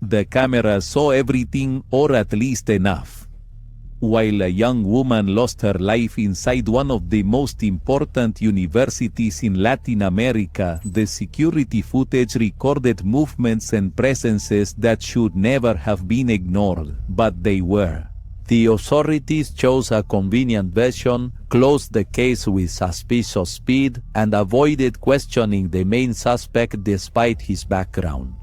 The camera saw everything, or at least enough. While a young woman lost her life inside one of the most important universities in Latin America, the security footage recorded movements and presences that should never have been ignored, but they were. The authorities chose a convenient version, closed the case with suspicious speed, and avoided questioning the main suspect despite his background.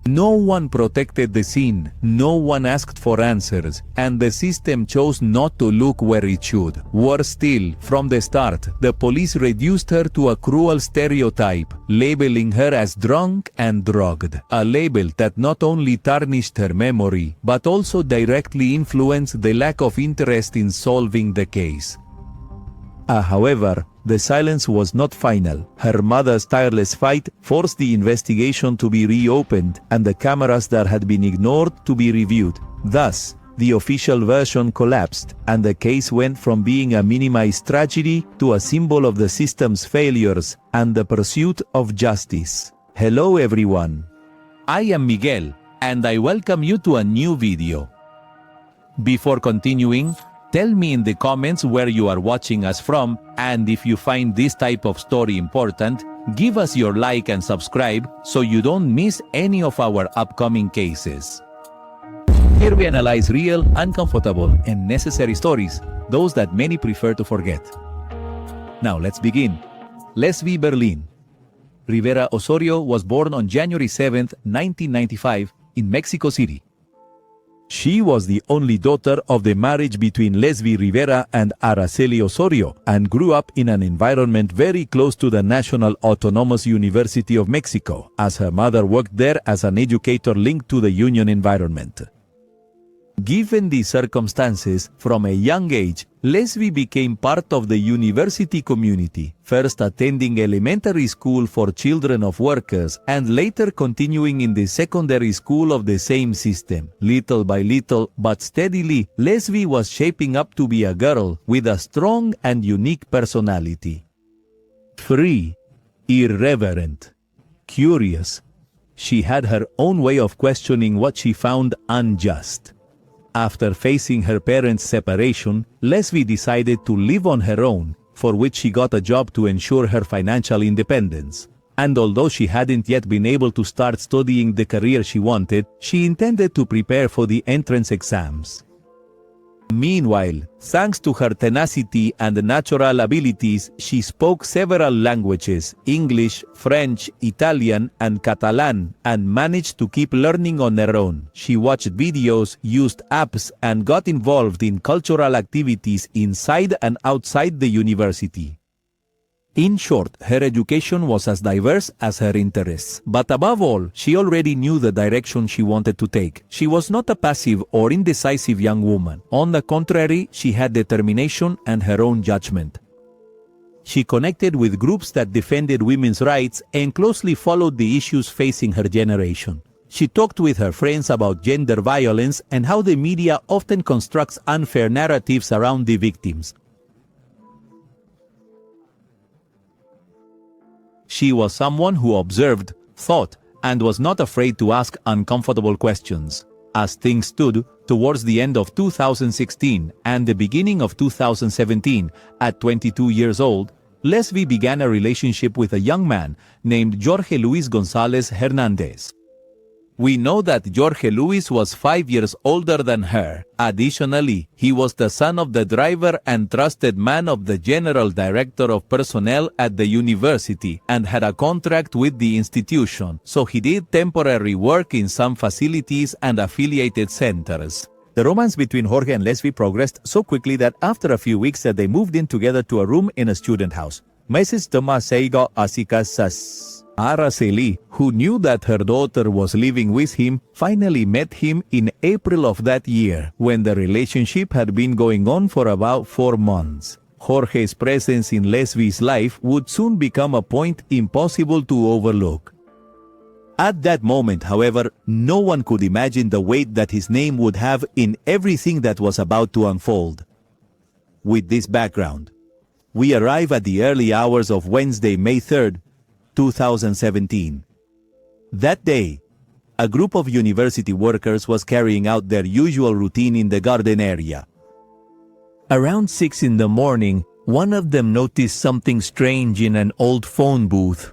No one protected the scene, no one asked for answers, and the system chose not to look where it should. Worse still, from the start, the police reduced her to a cruel stereotype, labeling her as drunk and drugged, a label that not only tarnished her memory, but also directly influenced the lack of interest in solving the case. However, the silence was not final. Her mother's tireless fight forced the investigation to be reopened and the cameras that had been ignored to be reviewed. Thus, the official version collapsed, and the case went from being a minimized tragedy to a symbol of the system's failures and the pursuit of justice. Hello everyone. I am Miguel, and I welcome you to a new video. Before continuing, tell me in the comments where you are watching us from, and if you find this type of story important, give us your like and subscribe so you don't miss any of our upcoming cases. Here we analyze real, uncomfortable, and necessary stories, those that many prefer to forget. Now let's begin. Leslie Berlin. Rivera Osorio was born on January 7, 1995, in Mexico City. She was the only daughter of the marriage between Leslie Rivera and Araceli Osorio, and grew up in an environment very close to the National Autonomous University of Mexico, as her mother worked there as an educator linked to the union environment. Given the circumstances, from a young age, Leslie became part of the university community, first attending elementary school for children of workers and later continuing in the secondary school of the same system. Little by little, but steadily, Leslie was shaping up to be a girl with a strong and unique personality. Free, irreverent, curious. She had her own way of questioning what she found unjust. After facing her parents' separation, Leslie decided to live on her own, for which she got a job to ensure her financial independence. And although she hadn't yet been able to start studying the career she wanted, she intended to prepare for the entrance exams. Meanwhile, thanks to her tenacity and natural abilities, she spoke several languages: English, French, Italian, and Catalan, and managed to keep learning on her own. She watched videos, used apps, and got involved in cultural activities inside and outside the university. In short, her education was as diverse as her interests. But above all, she already knew the direction she wanted to take. She was not a passive or indecisive young woman. On the contrary, she had determination and her own judgment. She connected with groups that defended women's rights and closely followed the issues facing her generation. She talked with her friends about gender violence and how the media often constructs unfair narratives around the victims. She was someone who observed, thought, and was not afraid to ask uncomfortable questions. As things stood, towards the end of 2016 and the beginning of 2017, at 22 years old, Leslie began a relationship with a young man named Jorge Luis González Hernández. We know that Jorge Luis was 5 years older than her. Additionally, he was the son of the driver and trusted man of the general director of personnel at the university and had a contract with the institution, so he did temporary work in some facilities and affiliated centers. The romance between Jorge and Leslie progressed so quickly that after a few weeks they moved in together to a room in a student house. Mrs. Tomaseigo Asicasas. Araceli, who knew that her daughter was living with him, finally met him in April of that year, when the relationship had been going on for about 4 months. Jorge's presence in Leslie's life would soon become a point impossible to overlook. At that moment, however, no one could imagine the weight that his name would have in everything that was about to unfold. With this background, we arrive at the early hours of Wednesday, May 3rd, 2017. That day, a group of university workers was carrying out their usual routine in the garden area. Around 6 in the morning, one of them noticed something strange in an old phone booth.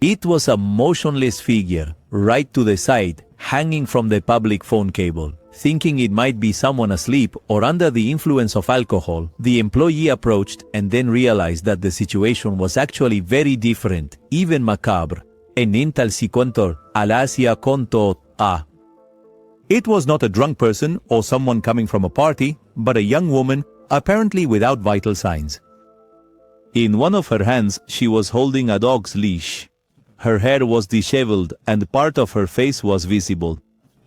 It was a motionless figure, right to the side, hanging from the public phone cable. Thinking it might be someone asleep or under the influence of alcohol, the employee approached and then realized that the situation was actually very different, even macabre. Enintal si contor, alasia conto a. It was not a drunk person or someone coming from a party, but a young woman, apparently without vital signs. In one of her hands, she was holding a dog's leash. Her hair was disheveled and part of her face was visible.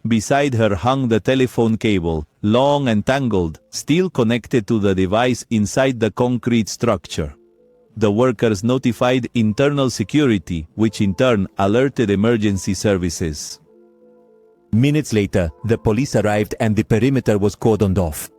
Beside her hung the telephone cable, long and tangled, still connected to the device inside the concrete structure. The workers notified internal security, which in turn alerted emergency services. Minutes later, the police arrived and the perimeter was cordoned off.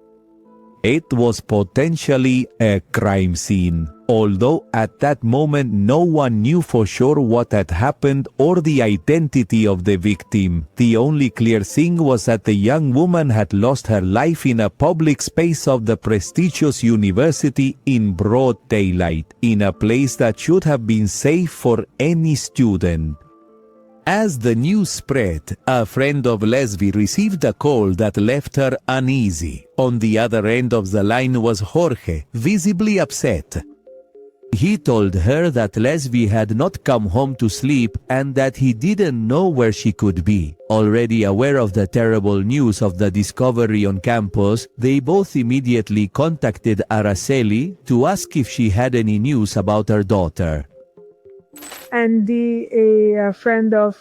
It was potentially a crime scene, although at that moment no one knew for sure what had happened or the identity of the victim. The only clear thing was that the young woman had lost her life in a public space of the prestigious university in broad daylight, in a place that should have been safe for any student. As the news spread, a friend of Leslie received a call that left her uneasy. On the other end of the line was Jorge, visibly upset. He told her that Leslie had not come home to sleep and that he didn't know where she could be. Already aware of the terrible news of the discovery on campus, they both immediately contacted Araceli to ask if she had any news about her daughter. Andy, a friend of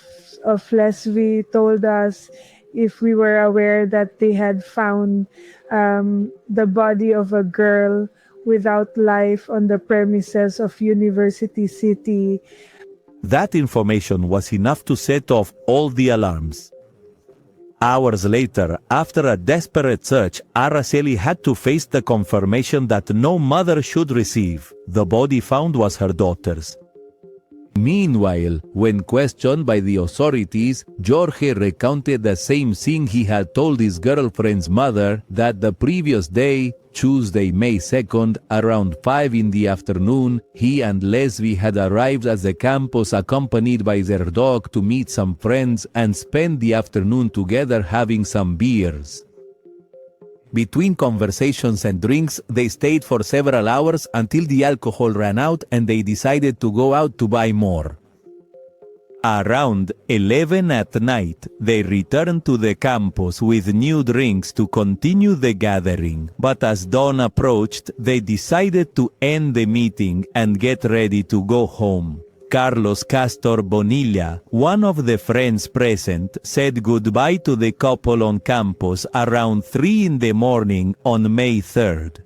Leslie, told us if we were aware that they had found the body of a girl without life on the premises of University City. That information was enough to set off all the alarms. Hours later, after a desperate search, Araceli had to face the confirmation that no mother should receive. The body found was her daughter's. Meanwhile, when questioned by the authorities, Jorge recounted the same thing he had told his girlfriend's mother, that the previous day, Tuesday, May 2nd, around 5 in the afternoon, he and Leslie had arrived at the campus accompanied by their dog to meet some friends and spend the afternoon together having some beers. Between conversations and drinks, they stayed for several hours until the alcohol ran out and they decided to go out to buy more. Around 11 at night, they returned to the campus with new drinks to continue the gathering. But as dawn approached, they decided to end the meeting and get ready to go home. Carlos Castor Bonilla, one of the friends present, said goodbye to the couple on campus around 3 in the morning on May 3rd.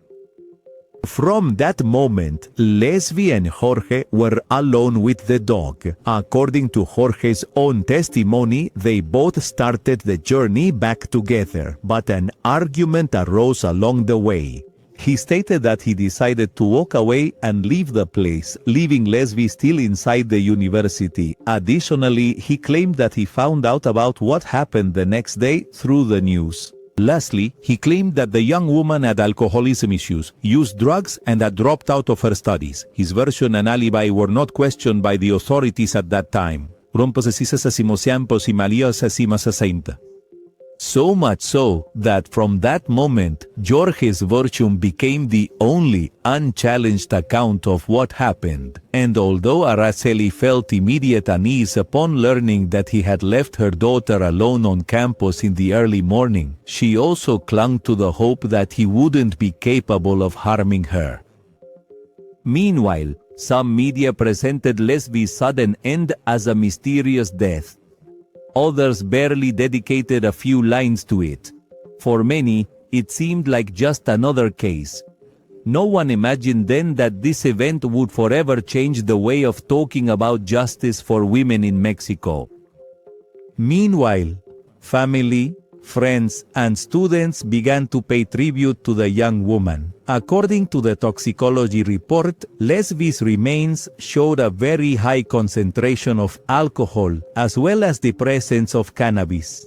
From that moment, Leslie and Jorge were alone with the dog. According to Jorge's own testimony, they both started the journey back together, but an argument arose along the way. He stated that he decided to walk away and leave the place, leaving Leslie still inside the university. Additionally, he claimed that he found out about what happened the next day through the news. Lastly, he claimed that the young woman had alcoholism issues, used drugs, and had dropped out of her studies. His version and alibi were not questioned by the authorities at that time. So much so that from that moment, Jorge's version became the only unchallenged account of what happened. And although Araceli felt immediate unease upon learning that he had left her daughter alone on campus in the early morning, she also clung to the hope that he wouldn't be capable of harming her. Meanwhile, some media presented Leslie's sudden end as a mysterious death. Others barely dedicated a few lines to it. For many, it seemed like just another case. No one imagined then that this event would forever change the way of talking about justice for women in Mexico. Meanwhile, family, friends, and students began to pay tribute to the young woman. According to the toxicology report, Lesbie's remains showed a very high concentration of alcohol as well as the presence of cannabis.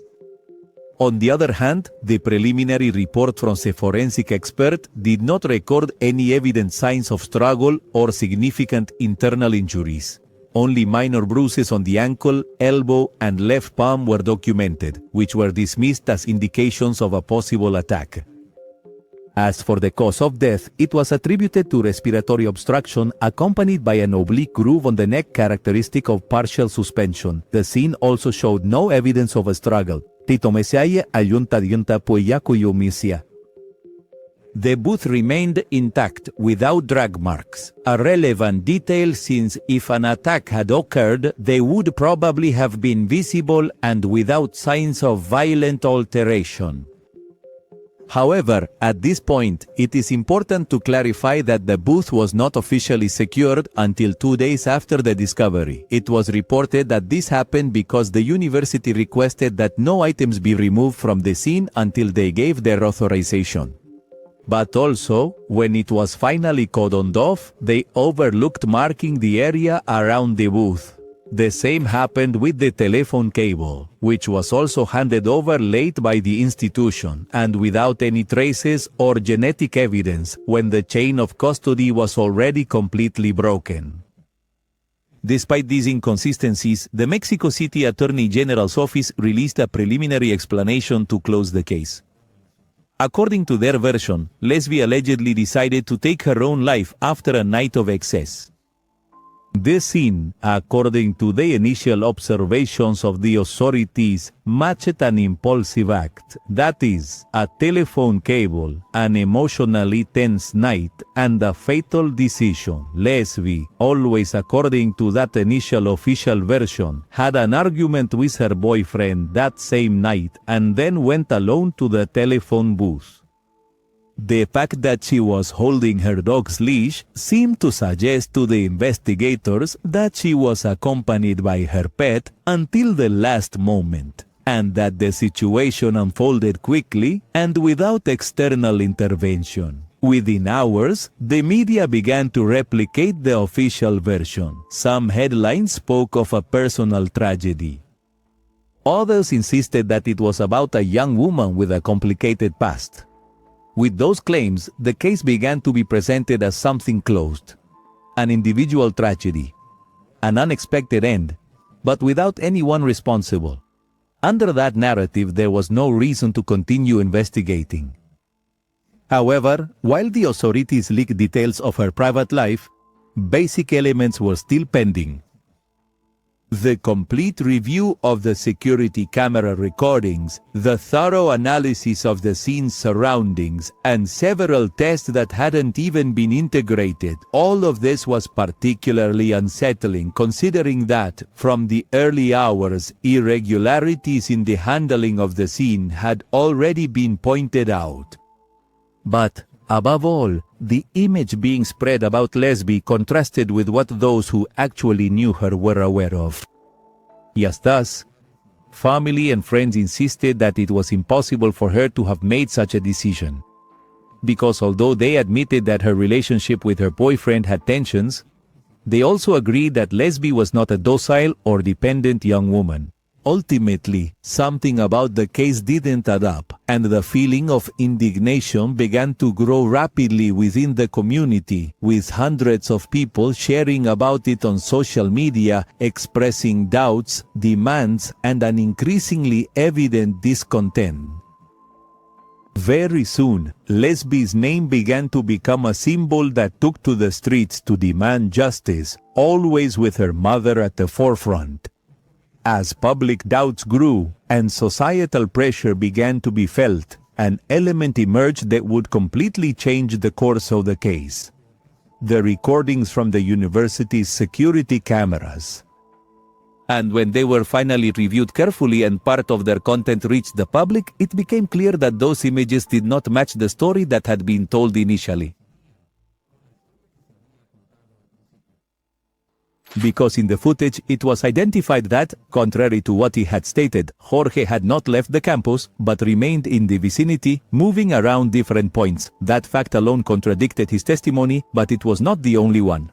On the other hand, the preliminary report from the forensic expert did not record any evident signs of struggle or significant internal injuries. Only minor bruises on the ankle, elbow, and left palm were documented, which were dismissed as indications of a possible attack. As for the cause of death, it was attributed to respiratory obstruction accompanied by an oblique groove on the neck characteristic of partial suspension. The scene also showed no evidence of a struggle. The booth remained intact without drag marks, a relevant detail since if an attack had occurred, they would probably have been visible and without signs of violent alteration. However, at this point, it is important to clarify that the booth was not officially secured until 2 days after the discovery. It was reported that this happened because the university requested that no items be removed from the scene until they gave their authorization. But also, when it was finally cordoned off, they overlooked marking the area around the booth. The same happened with the telephone cable, which was also handed over late by the institution and without any traces or genetic evidence when the chain of custody was already completely broken. Despite these inconsistencies, the Mexico City Attorney General's office released a preliminary explanation to close the case. According to their version, Lesbie allegedly decided to take her own life after a night of excess. This scene, according to the initial observations of the authorities, matched an impulsive act, that is, a telephone cable, an emotionally tense night, and a fatal decision. Lesbie, always according to that initial official version, had an argument with her boyfriend that same night and then went alone to the telephone booth. The fact that she was holding her dog's leash seemed to suggest to the investigators that she was accompanied by her pet until the last moment, and that the situation unfolded quickly and without external intervention. Within hours, the media began to replicate the official version. Some headlines spoke of a personal tragedy. Others insisted that it was about a young woman with a complicated past. With those claims, the case began to be presented as something closed, an individual tragedy, an unexpected end, but without anyone responsible. Under that narrative, there was no reason to continue investigating. However, while the authorities leaked details of her private life, basic elements were still pending. The complete review of the security camera recordings, the thorough analysis of the scene's surroundings, and several tests that hadn't even been integrated, all of this was particularly unsettling considering that, from the early hours, irregularities in the handling of the scene had already been pointed out. But, above all, the image being spread about Lesbie contrasted with what those who actually knew her were aware of. Yes, thus, family and friends insisted that it was impossible for her to have made such a decision. Because although they admitted that her relationship with her boyfriend had tensions, they also agreed that Lesbie was not a docile or dependent young woman. Ultimately, something about the case didn't add up, and the feeling of indignation began to grow rapidly within the community, with hundreds of people sharing about it on social media, expressing doubts, demands, and an increasingly evident discontent. Very soon, Lesbie's name began to become a symbol that took to the streets to demand justice, always with her mother at the forefront. As public doubts grew and societal pressure began to be felt, an element emerged that would completely change the course of the case. The recordings from the university's security cameras. And when they were finally reviewed carefully and part of their content reached the public, it became clear that those images did not match the story that had been told initially. because in the footage it was identified that, contrary to what he had stated, Jorge had not left the campus but remained in the vicinity, moving around different points. That fact alone contradicted his testimony, but it was not the only one.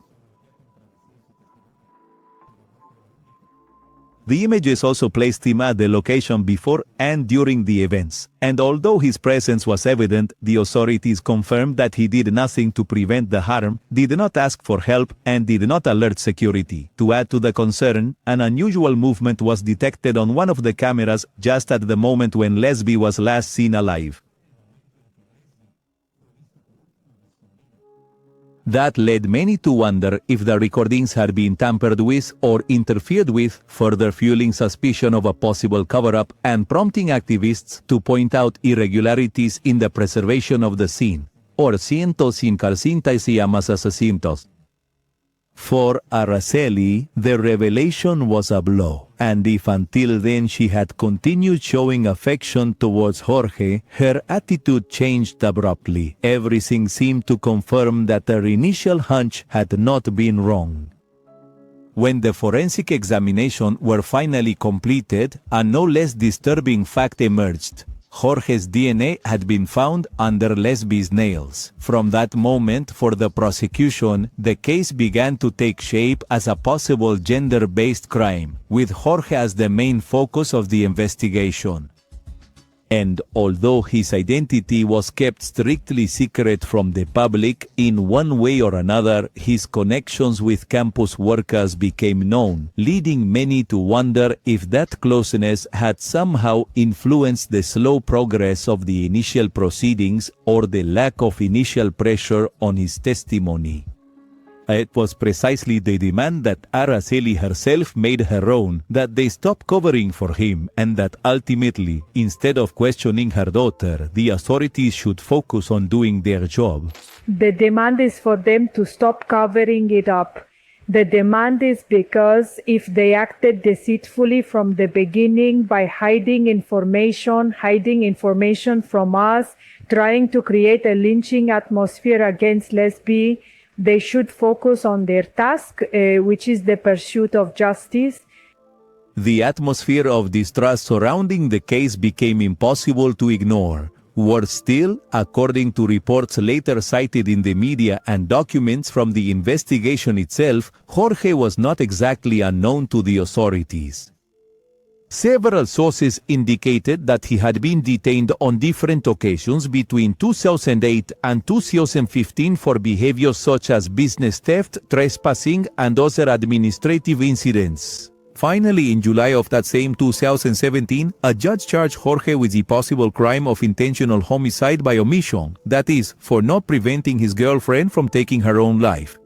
The images also placed him at the location before and during the events, and although his presence was evident, the authorities confirmed that he did nothing to prevent the harm, did not ask for help, and did not alert security. To add to the concern, an unusual movement was detected on one of the cameras just at the moment when Lesbi was last seen alive. That led many to wonder if the recordings had been tampered with or interfered with, further fueling suspicion of a possible cover-up and prompting activists to point out irregularities in the preservation of the scene. Or cientos sin carcintas y amas asesinos. For Araceli, the revelation was a blow, and if until then she had continued showing affection towards Jorge, her attitude changed abruptly. Everything seemed to confirm that her initial hunch had not been wrong. When the forensic examination were finally completed, a no less disturbing fact emerged. Jorge's DNA had been found under Lesbi's nails. From that moment, for the prosecution, the case began to take shape as a possible gender-based crime, with Jorge as the main focus of the investigation. And although his identity was kept strictly secret from the public, in one way or another, his connections with campus workers became known, leading many to wonder if that closeness had somehow influenced the slow progress of the initial proceedings or the lack of initial pressure on his testimony. It was precisely the demand that Araceli herself made her own that they stop covering for him, and that ultimately, instead of questioning her daughter, the authorities should focus on doing their job. The demand is for them to stop covering it up. The demand is because if they acted deceitfully from the beginning by hiding information from us, trying to create a lynching atmosphere against Lesbi, they should focus on their task, which is the pursuit of justice. The atmosphere of distrust surrounding the case became impossible to ignore. Worse still, according to reports later cited in the media and documents from the investigation itself, Jorge was not exactly unknown to the authorities. Several sources indicated that he had been detained on different occasions between 2008 and 2015 for behaviors such as business theft, trespassing, and other administrative incidents. Finally, in July of that same 2017, a judge charged Jorge with the possible crime of intentional homicide by omission, that is, for not preventing his girlfriend from taking her own life.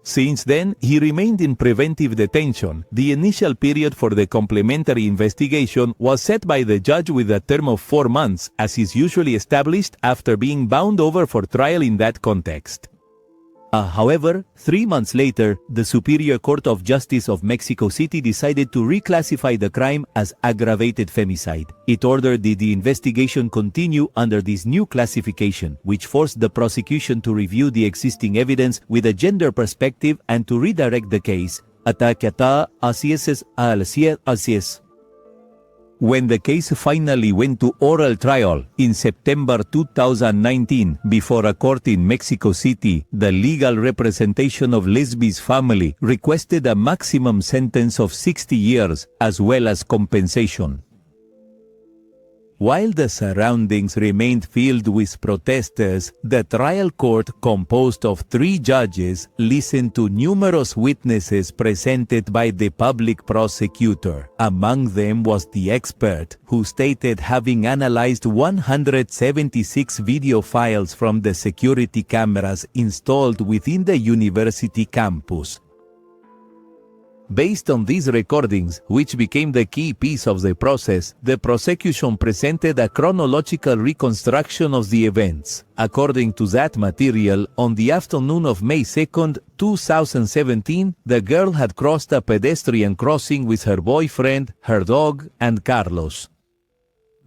Since then, he remained in preventive detention. The initial period for the complementary investigation was set by the judge with a term of 4 months, as is usually established after being bound over for trial in that context. However, 3 months later, the Superior Court of Justice of Mexico City decided to reclassify the crime as aggravated femicide. It ordered the investigation continue under this new classification, which forced the prosecution to review the existing evidence with a gender perspective and to redirect the case. When the case finally went to oral trial in September 2019 before a court in Mexico City, the legal representation of Lesbi's family requested a maximum sentence of 60 years as well as compensation. While the surroundings remained filled with protesters, the trial court, composed of 3 judges, listened to numerous witnesses presented by the public prosecutor. Among them was the expert, who stated having analyzed 176 video files from the security cameras installed within the university campus. Based on these recordings, which became the key piece of the process, the prosecution presented a chronological reconstruction of the events. According to that material, on the afternoon of May 2, 2017, the girl had crossed a pedestrian crossing with her boyfriend, her dog, and Carlos.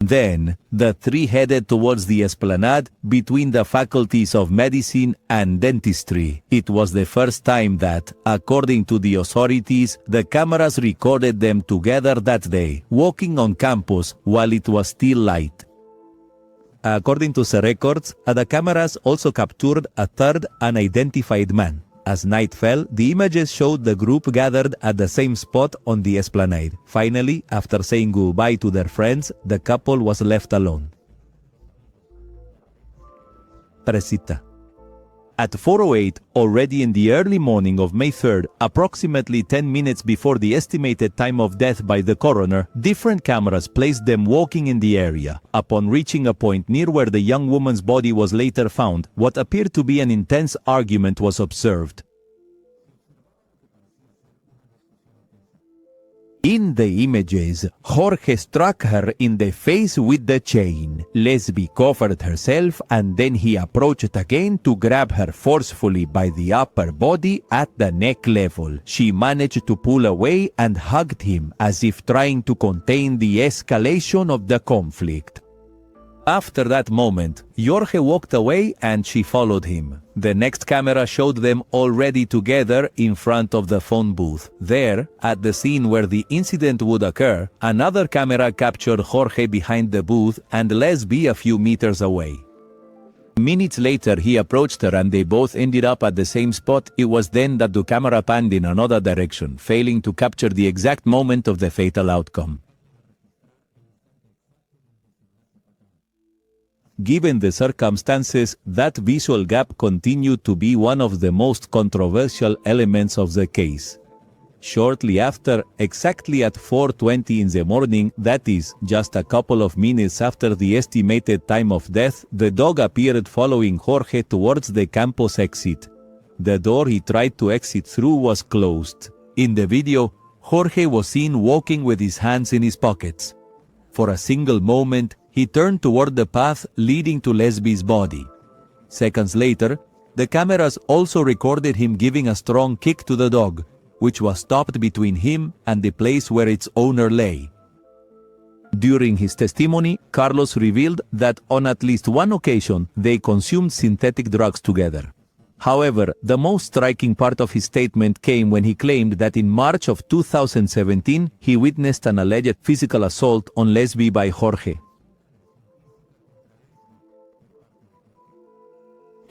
Then, the three headed towards the esplanade between the faculties of medicine and dentistry. It was the first time that, according to the authorities, the cameras recorded them together that day, walking on campus while it was still light. According to the records, the cameras also captured a third unidentified man. As night fell, the images showed the group gathered at the same spot on the esplanade. Finally, after saying goodbye to their friends, the couple was left alone. Presita. At 4:08, already in the early morning of May 3rd, approximately 10 minutes before the estimated time of death by the coroner, different cameras placed them walking in the area. Upon reaching a point near where the young woman's body was later found, what appeared to be an intense argument was observed. In the images, Jorge struck her in the face with the chain. Lesbi covered herself and then he approached again to grab her forcefully by the upper body at the neck level. She managed to pull away and hugged him as if trying to contain the escalation of the conflict. After that moment, Jorge walked away and she followed him. The next camera showed them already together in front of the phone booth. There, at the scene where the incident would occur, another camera captured Jorge behind the booth and Lesbi a few meters away. Minutes later, he approached her and they both ended up at the same spot. It was then that the camera panned in another direction, failing to capture the exact moment of the fatal outcome. Given the circumstances, that visual gap continued to be one of the most controversial elements of the case. Shortly after, exactly at 4:20 in the morning, that is, just a couple of minutes after the estimated time of death, the dog appeared following Jorge towards the campus exit. The door he tried to exit through was closed. In the video, Jorge was seen walking with his hands in his pockets. For a single moment, he turned toward the path leading to Lesbi's body. Seconds later, the cameras also recorded him giving a strong kick to the dog, which was stopped between him and the place where its owner lay. During his testimony, Carlos revealed that on at least one occasion they consumed synthetic drugs together. However, the most striking part of his statement came when he claimed that in March of 2017 he witnessed an alleged physical assault on Lesbi by Jorge.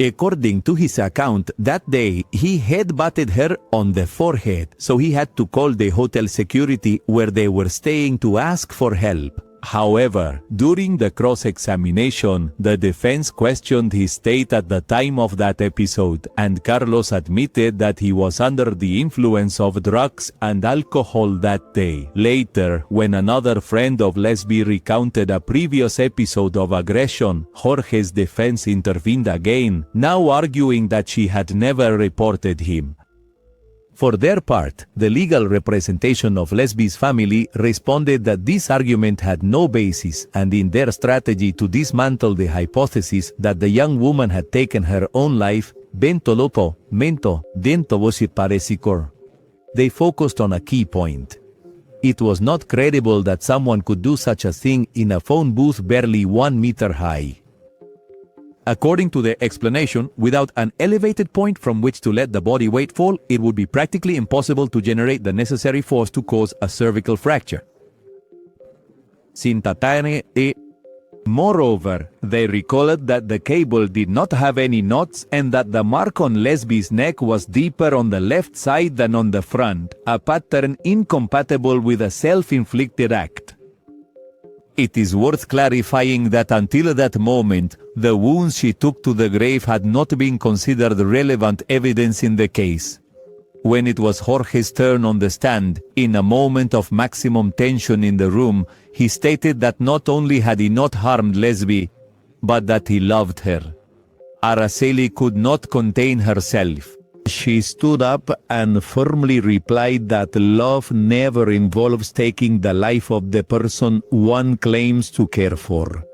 According to his account, that day he headbutted her on the forehead, so he had to call the hotel security where they were staying to ask for help. However, during the cross-examination, the defense questioned his state at the time of that episode, and Carlos admitted that he was under the influence of drugs and alcohol that day. Later, when another friend of Lesbi recounted a previous episode of aggression, Jorge's defense intervened again, now arguing that she had never reported him. For their part, the legal representation of Lesbi's family responded that this argument had no basis, and in their strategy to dismantle the hypothesis that the young woman had taken her own life, bentolopo, mento, dentovosi. They focused on a key point. It was not credible that someone could do such a thing in a phone booth barely 1 meter high. According to the explanation, without an elevated point from which to let the body weight fall, it would be practically impossible to generate the necessary force to cause a cervical fracture. Moreover, they recalled that the cable did not have any knots and that the mark on Lesbi's neck was deeper on the left side than on the front, a pattern incompatible with a self-inflicted act. It is worth clarifying that until that moment, the wounds she took to the grave had not been considered relevant evidence in the case. When it was Jorge's turn on the stand, in a moment of maximum tension in the room, he stated that not only had he not harmed Lesbi, but that he loved her. Araceli could not contain herself. She stood up and firmly replied that love never involves taking the life of the person one claims to care for.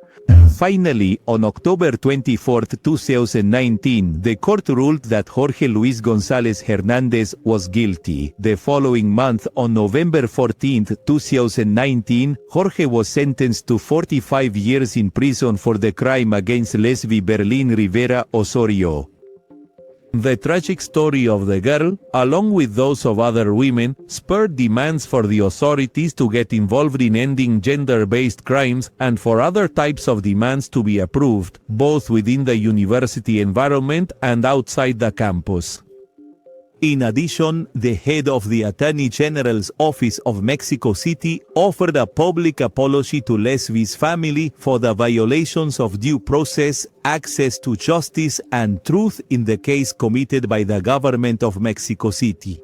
Finally, on October 24, 2019, the court ruled that Jorge Luis González Hernández was guilty. The following month, on November 14, 2019, Jorge was sentenced to 45 years in prison for the crime against Lesbi Berlin Rivera Osorio. The tragic story of the girl, along with those of other women, spurred demands for the authorities to get involved in ending gender-based crimes and for other types of demands to be approved, both within the university environment and outside the campus. In addition, the head of the Attorney General's Office of Mexico City offered a public apology to Lesbi's family for the violations of due process, access to justice, and truth in the case committed by the government of Mexico City.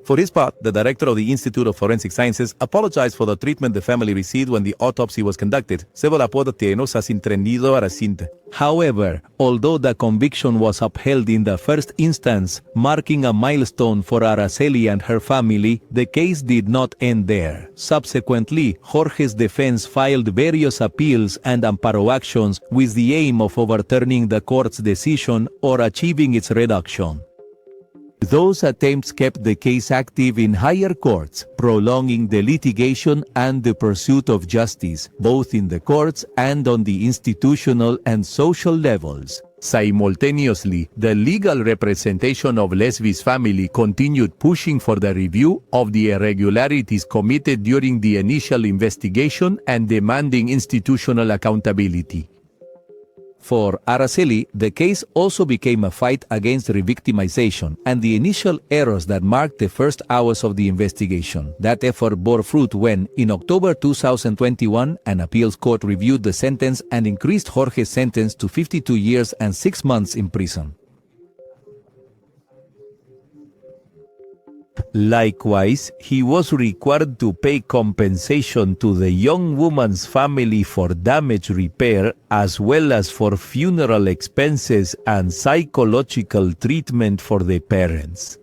For his part, the director of the Institute of Forensic Sciences apologized for the treatment the family received when the autopsy was conducted. However, although the conviction was upheld in the first instance, marking a milestone for Araceli and her family, the case did not end there. Subsequently, Jorge's defense filed various appeals and amparo actions with the aim of overturning the court's decision or achieving its reduction. Those attempts kept the case active in higher courts, prolonging the litigation and the pursuit of justice, both in the courts and on the institutional and social levels. Simultaneously, the legal representation of Lesbi's family continued pushing for the review of the irregularities committed during the initial investigation and demanding institutional accountability. For Araceli, the case also became a fight against revictimization and the initial errors that marked the first hours of the investigation. That effort bore fruit when, in October 2021, an appeals court reviewed the sentence and increased Jorge's sentence to 52 years and 6 months in prison. Likewise, he was required to pay compensation to the young woman's family for damage repair as well as for funeral expenses and psychological treatment for the parents.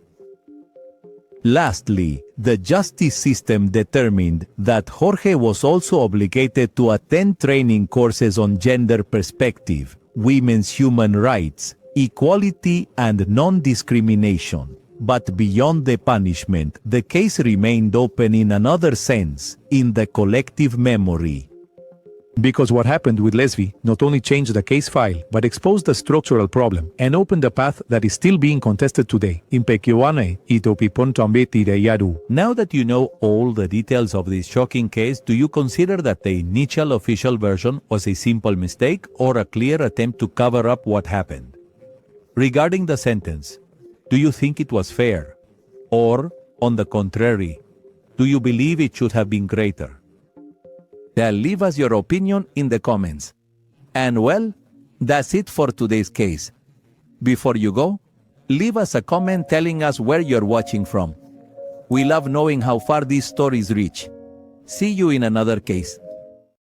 Lastly, the justice system determined that Jorge was also obligated to attend training courses on gender perspective, women's human rights, equality, and non-discrimination. But beyond the punishment, the case remained open in another sense, in the collective memory. Because what happened with Lesbi not only changed the case file, but exposed a structural problem and opened a path that is still being contested today. Now that you know all the details of this shocking case, do you consider that the initial official version was a simple mistake or a clear attempt to cover up what happened? Regarding the sentence, do you think it was fair? Or, on the contrary, do you believe it should have been greater? Leave us your opinion in the comments. And well, that's it for today's case. Before you go, leave us a comment telling us where you're watching from. We love knowing how far these stories reach. See you in another case.